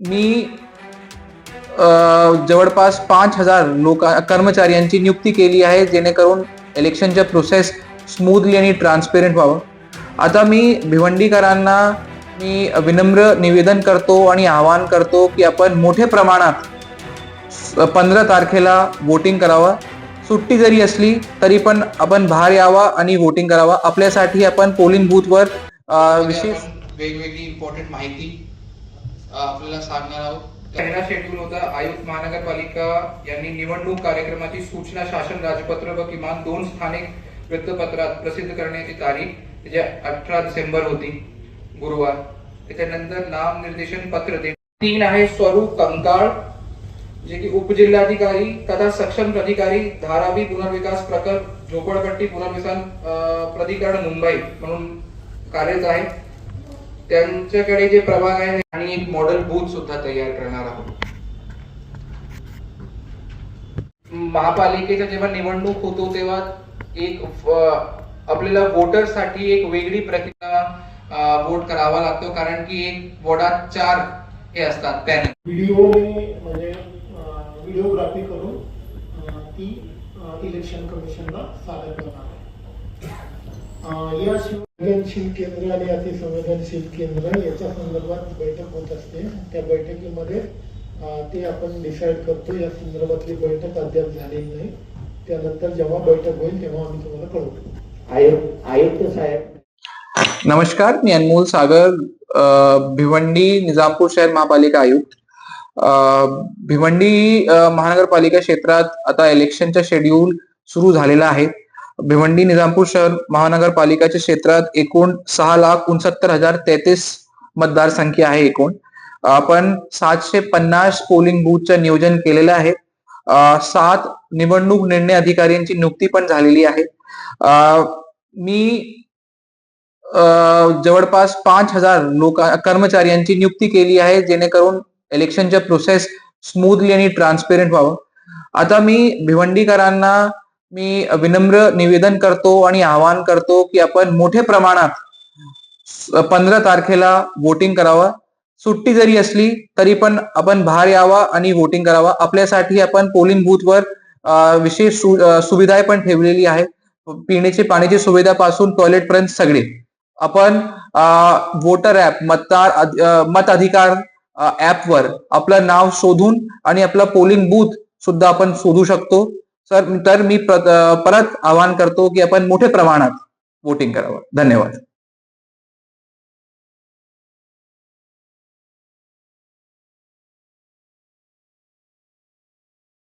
मी जवळपास 5,000 कर्मचाऱ्यांची नियुक्ती केली आहे, जेणेकरून इलेक्शनच्या प्रोसेस स्मूथली आणि ट्रान्सपेरंट व्हावं. आता मी भिवंडीकरांना विनम्र निवेदन करतो आणि आवाहन करतो की आपण मोठ्या प्रमाणात 15 तारखेला वोटिंग करावं. सुट्टी जरी असली तरी पण आपण बाहेर यावा आणि वोटिंग करावा. आपल्यासाठी आपण पोलिंग बूथवर विशेष वेगवेगळी इम्पॉर्टंट माहिती आपल्याला सांगणार आहोत. पहिला शेड्यूल होता आयुक्त महानगरपालिका यांनी निवडणूक कार्यक्रमाची सूचना शासन राजपत्र व किमान 2 स्थानिक वृत्तपत्रात प्रसिद्ध करण्याची तारीख जे 18 डिसेंबर होती, गुरुवार. त्याच्यानंतर नाम निर्देशन पत्र 3 आहे स्वरूप कंकाळ, जे की उपजिल्हाधिकारी तथा सक्षम प्राधिकारी धारावी पुनर्विकास प्रकल्प झोपडपट्टी पुनर्वसन प्राधिकरण मुंबई म्हणून कार्यरत आहे. त्यांच्याकडे जे प्रभाग आहे आणि एक मॉडेल बूथ सुद्धा तयार करणार आहोत. महापालिकेच्या जेव्हा निवडणूक होतो तेव्हा एक आपल्याला वोटरसाठी एक वेगळी प्रक्रिया वोट करावा लागतो, कारण की एक वॉर्डात 4 हे असतात पॅनल. म्हणजे व्हिडिओग्राफी करून ती इलेक्शन कमिशनला सादर करणार आहे. या संवेदनशील केंद्र आणि अतिसंवेदनशील केंद्र याच्या संदर्भात बैठक होत असते. त्या बैठकीमध्ये ते आपण डिसाईड करतो. या संदर्भातली बैठक अद्याप झालेली नाही. त्यानंतर जेव्हा बैठक होईल तेव्हा आम्ही तुम्हाला कळवतो. आयुक्त साहेब नमस्कार, मी अनमोल सागर, भिवंडी निजामपूर शहर महापालिका आयुक्त. भिवंडी महानगरपालिका क्षेत्रात आता इलेक्शनचा शेड्यूल सुरू झालेला आहे. भिवंडी निजामपूर शहर महानगरपालिकेच्या क्षेत्रात एकूण 6,69,033 मतदारसंख्या आहे. एकूण आपण 750 पोलिंग बूथचं नियोजन केलेलं आहे. 7 निवडणूक निर्णय अधिकाऱ्यांची नियुक्ती पण झालेली आहे. मी जवळपास 5,000 कर्मचाऱ्यांची नियुक्ती केली आहे, जेणेकरून इलेक्शनच्या प्रोसेस स्मूथली आणि ट्रान्सपेरंट व्हावं. आता मी भिवंडीकरांना विनम्र निवेदन करतो आणि आवाहन करतो की आपण मोठ्या प्रमाणात 15 तारखेला वोटिंग करावं. सुट्टी जरी असली तरी पण आपण बाहेर यावा आणि वोटिंग करावा. आपल्यासाठी आपण पोलिंग बूथवर विशेष सुविधा पण ठेवलेली आहे. पिण्याची पाण्याची सुविधापासून टॉयलेट पर्यंत सगळे. आपण वोटर ऍप मताधिकार ऍपवर आपलं नाव शोधून आणि आपला पोलिंग बूथ सुद्धा आपण शोधू शकतो. तर मी परत आवाहन करतो की आपण मोठ्या प्रमाणात वोटिंग करावं. धन्यवाद.